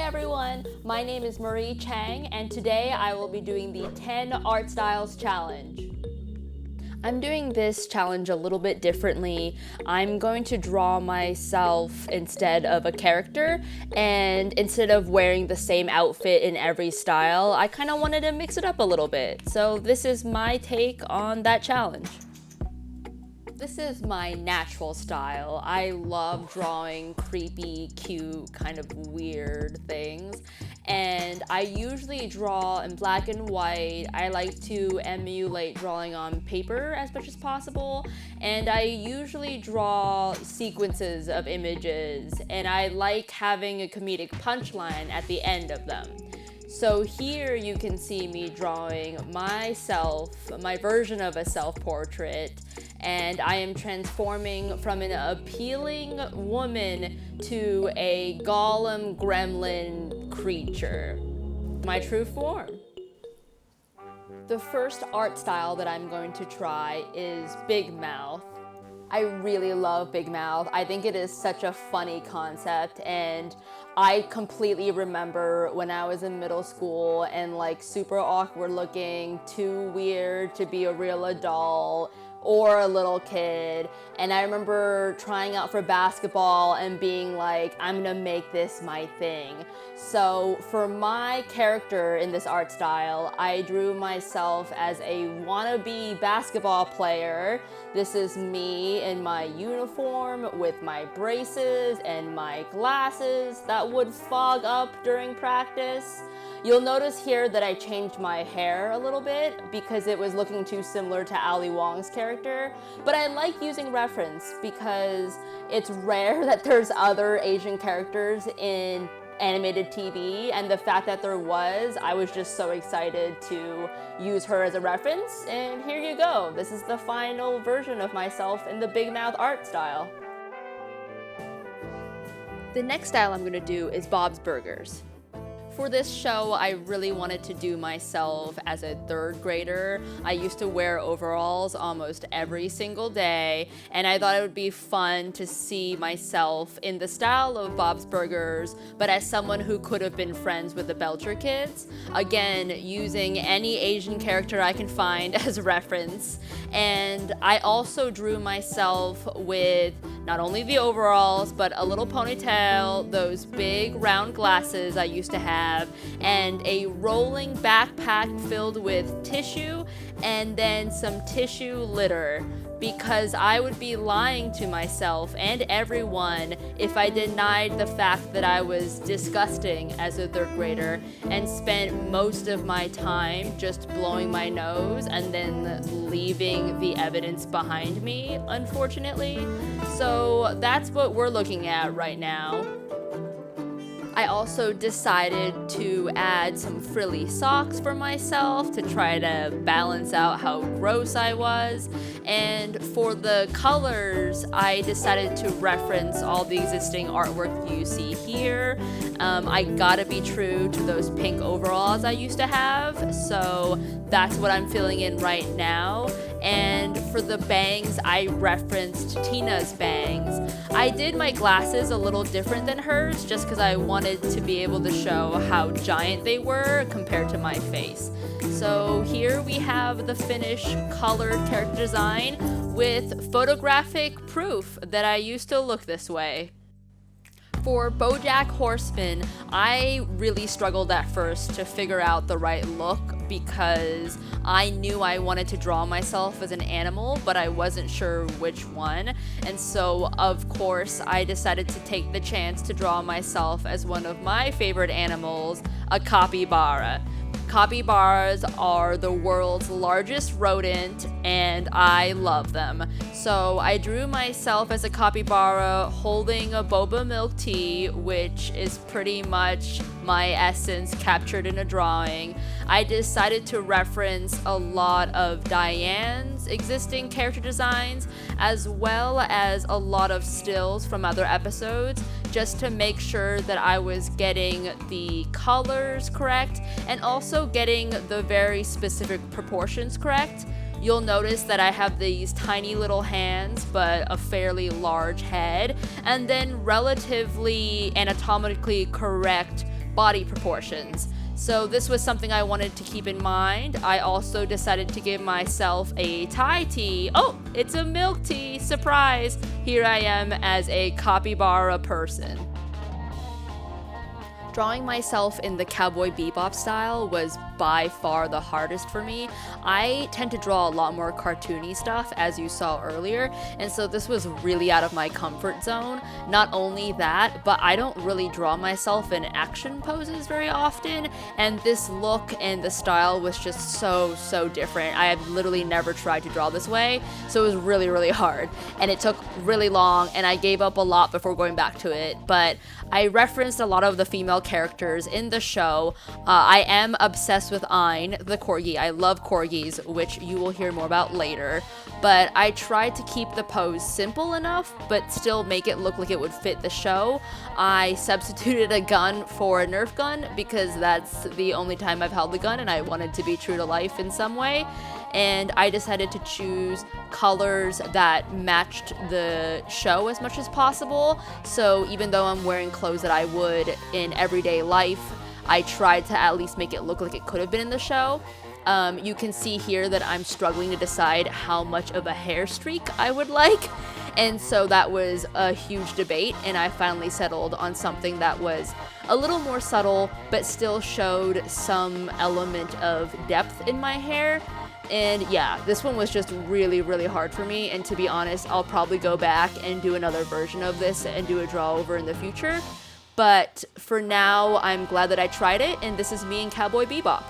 everyone, my name is Marie Chang and today I will be doing the 10 art styles challenge. I'm doing this challenge a little bit differently. I'm going to draw myself instead of a character, and instead of wearing the same outfit in every style, I kind of wanted to mix it up a little bit. So this is my take on that challenge. This is my natural style. I love drawing creepy, cute, kind of weird things. And I usually draw in black and white. I like to emulate drawing on paper as much as possible. And I usually draw sequences of images. And I like having a comedic punchline at the end of them. So here you can see me drawing myself, my version of a self-portrait, and I am transforming from an appealing woman to a golem gremlin creature, my true form. The first art style that I'm going to try is Big Mouth. I really love Big Mouth. I think it is such a funny concept, and I completely remember when I was in middle school and like super awkward looking, too weird to be a real adult or a little kid, and I remember trying out for basketball and being like, I'm gonna make this my thing. So for my character in this art style, I drew myself as a wannabe basketball player. This is me in my uniform with my braces and my glasses that would fog up during practice. You'll notice here that I changed my hair a little bit because it was looking too similar to Ali Wong's character, but I like using reference because it's rare that there's other Asian characters in animated TV, and the fact that there was, I was just so excited to use her as a reference, and here you go. This is the final version of myself in the Big Mouth art style. The next style I'm going to do is Bob's Burgers. For this show, I really wanted to do myself as a third grader. I used to wear overalls almost every single day, and I thought it would be fun to see myself in the style of Bob's Burgers, but as someone who could have been friends with the Belcher kids. Again, using any Asian character I can find as reference. And I also drew myself with not only the overalls, but a little ponytail, those big round glasses I used to have, and a rolling backpack filled with tissue and then some tissue litter, because I would be lying to myself and everyone if I denied the fact that I was disgusting as a third grader and spent most of my time just blowing my nose and then leaving the evidence behind me, unfortunately. So that's what we're looking at right now. I also decided to add some frilly socks for myself to try to balance out how gross I was. And for the colors, I decided to reference all the existing artwork you see here. I gotta be true to those pink overalls I used to have, so that's what I'm filling in right now. And for the bangs, I referenced Tina's bangs. I did my glasses a little different than hers just because I wanted to be able to show how giant they were compared to my face. So here we have the finished colored character design with photographic proof that I used to look this way. For Bojack Horseman, I really struggled at first to figure out the right look because I knew I wanted to draw myself as an animal, but I wasn't sure which one. And so, of course, I decided to take the chance to draw myself as one of my favorite animals, a capybara. Capybaras are the world's largest rodent, and I love them. So I drew myself as a capybara holding a boba milk tea, which is pretty much my essence captured in a drawing. I decided to reference a lot of Diane's existing character designs, as well as a lot of stills from other episodes, just to make sure that I was getting the colors correct and also getting the very specific proportions correct. You'll notice that I have these tiny little hands but a fairly large head, and then relatively anatomically correct body proportions. So this was something I wanted to keep in mind. I also decided to give myself a Thai tea. Oh, it's a milk tea, surprise! Here I am as a capybara person. Drawing myself in the Cowboy Bebop style was by far the hardest for me. I tend to draw a lot more cartoony stuff, as you saw earlier, and so this was really out of my comfort zone. Not only that, but I don't really draw myself in action poses very often, and this look and the style was just so different. I had literally never tried to draw this way, so it was really hard, and it took really long, and I gave up a lot before going back to it. But I referenced a lot of the female characters in the show. I am obsessed with Ein, the corgi. I love corgis, which you will hear more about later. But I tried to keep the pose simple enough, but still make it look like it would fit the show. I substituted a gun for a Nerf gun because that's the only time I've held the gun, and I wanted to be true to life in some way. And I decided to choose colors that matched the show as much as possible. So even though I'm wearing clothes that I would in everyday life, I tried to at least make it look like it could have been in the show. You can see here that I'm struggling to decide how much of a hair streak I would like. And so that was a huge debate, and I finally settled on something that was a little more subtle, but still showed some element of depth in my hair. And yeah, this one was just really hard for me, and to be honest, I'll probably go back and do another version of this and do a draw over in the future. But for now, I'm glad that I tried it, and this is me in Cowboy Bebop.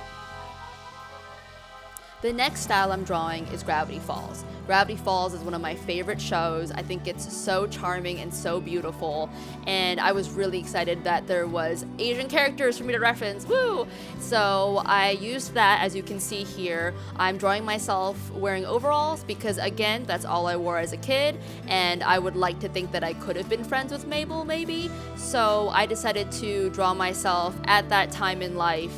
The next style I'm drawing is Gravity Falls. Gravity Falls is one of my favorite shows. I think it's so charming and so beautiful, and I was really excited that there was Asian characters for me to reference, woo! So I used that, as you can see here. I'm drawing myself wearing overalls because, again, that's all I wore as a kid, and I would like to think that I could have been friends with Mabel, maybe. So I decided to draw myself at that time in life,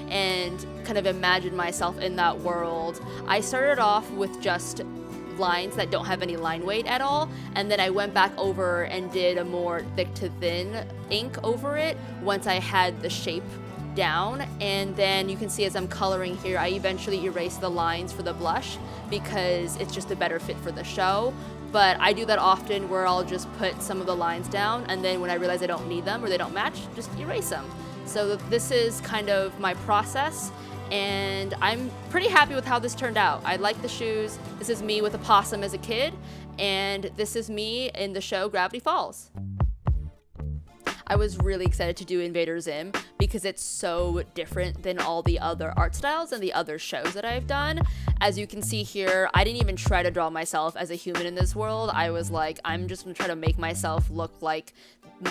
and kind of imagine myself in that world. I started off with just lines that don't have any line weight at all, and then I went back over and did a more thick to thin ink over it once I had the shape down. And then you can see as I'm coloring here, I eventually erase the lines for the blush because it's just a better fit for the show. But I do that often where I'll just put some of the lines down, and then when I realize I don't need them or they don't match, just erase them. So this is kind of my process, and I'm pretty happy with how this turned out. I like the shoes. This is me with a possum as a kid, and this is me in the show Gravity Falls. I was really excited to do Invader Zim because it's so different than all the other art styles and the other shows that I've done. As you can see here, I didn't even try to draw myself as a human in this world. I was like, I'm just gonna try to make myself look like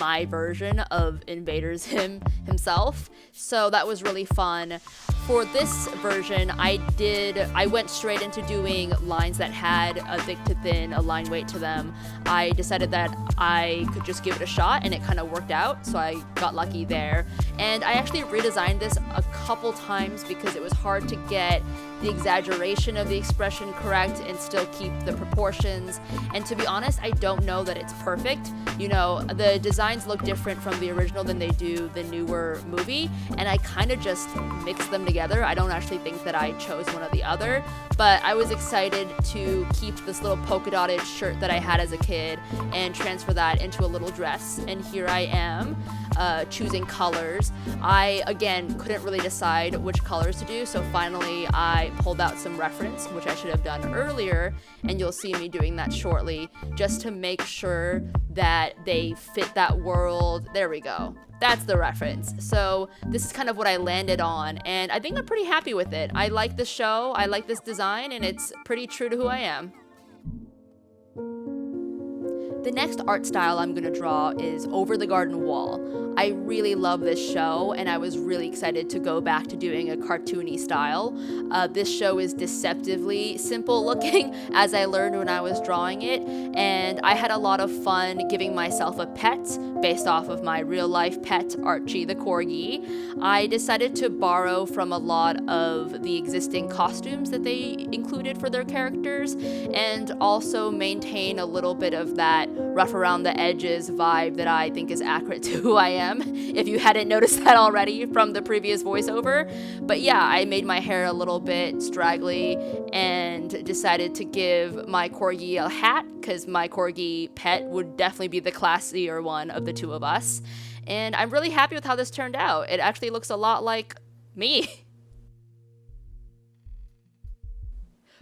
my version of Invader Zim himself. So that was really fun. For this version, I went straight into doing lines that had a thick to thin, a line weight to them. I decided that I could just give it a shot, and it kind of worked out, so I got lucky there. And I actually redesigned this a couple times because it was hard to get the exaggeration of the expression correct and still keep the proportions. And to be honest, I don't know that it's perfect. You know, the designs look different from the original than they do the newer movie, and I kind of just mixed them together. I don't actually think that I chose one or the other, but I was excited to keep this little polka dotted shirt that I had as a kid and transfer that into a little dress. And here I am choosing colors. I, again, couldn't really decide which colors to do, so finally I pulled out some reference, which I should have done earlier, and you'll see me doing that shortly, just to make sure that they fit that world. There we go. That's the reference. So this is kind of what I landed on, and I think I'm pretty happy with it. I like this show, I like this design, and it's pretty true to who I am. The next art style I'm going to draw is Over the Garden Wall. I really love this show, and I was really excited to go back to doing a cartoony style. This show is deceptively simple looking, as I learned when I was drawing it, and I had a lot of fun giving myself a pet based off of my real life pet, Archie the Corgi. I decided to borrow from a lot of the existing costumes that they included for their characters, and also maintain a little bit of that rough around the edges vibe that I think is accurate to who I am, if you hadn't noticed that already from the previous voiceover. But yeah, I made my hair a little bit straggly and decided to give my corgi a hat, because my corgi pet would definitely be the classier one of the two of us. And I'm really happy with how this turned out. It actually looks a lot like me.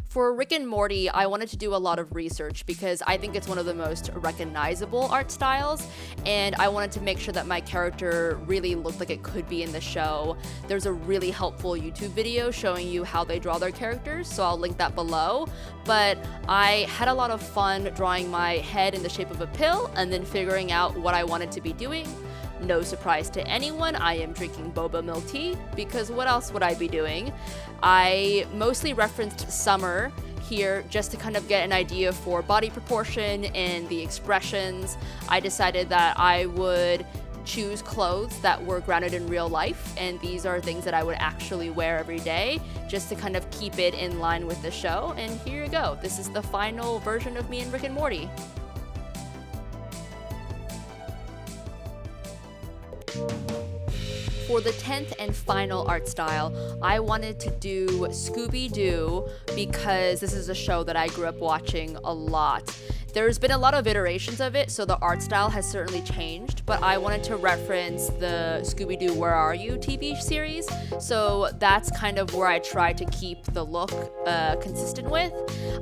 For Rick and Morty, I wanted to do a lot of research because I think it's one of the most recognizable art styles, and I wanted to make sure that my character really looked like it could be in the show. There's a really helpful YouTube video showing you how they draw their characters, so I'll link that below. But I had a lot of fun drawing my head in the shape of a pill and then figuring out what I wanted to be doing. No surprise to anyone, I am drinking boba milk tea, because what else would I be doing? I mostly referenced summer here just to kind of get an idea for body proportion and the expressions. I decided that I would choose clothes that were grounded in real life, and these are things that I would actually wear every day just to kind of keep it in line with the show. And here you go, this is the final version of me and Rick and Morty. For the 10th and final art style, I wanted to do Scooby Doo because this is a show that I grew up watching a lot. There's been a lot of iterations of it, so the art style has certainly changed, but I wanted to reference the Scooby Doo Where Are You TV series, so that's kind of where I tried to keep the look consistent with.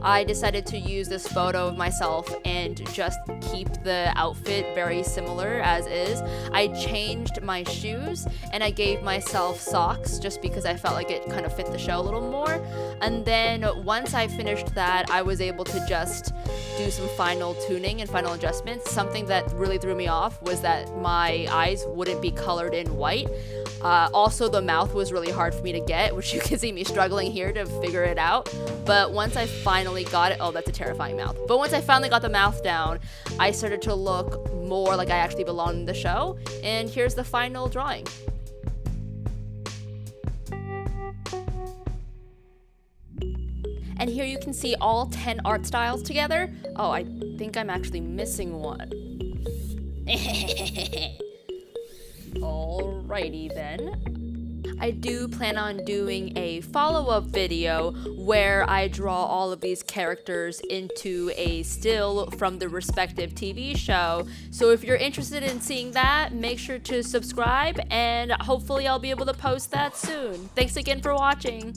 I decided to use this photo of myself and just keep the outfit very similar as is. I changed my shoes and I gave myself socks just because I felt like it kind of fit the show a little more. And then once I finished that, I was able to just do some final tuning and final adjustments. Something that really threw me off was that my eyes wouldn't be colored in white. Also, the mouth was really hard for me to get, which you can see me struggling here to figure it out. But once I finally got it, oh, that's a terrifying mouth. But once I finally got the mouth down, I started to look more like I actually belonged in the show. And here's the final drawing. And here you can see all 10 art styles together. Oh, I think I'm actually missing one. Alrighty then. I do plan on doing a follow-up video where I draw all of these characters into a still from the respective TV show. So if you're interested in seeing that, make sure to subscribe, and hopefully I'll be able to post that soon. Thanks again for watching.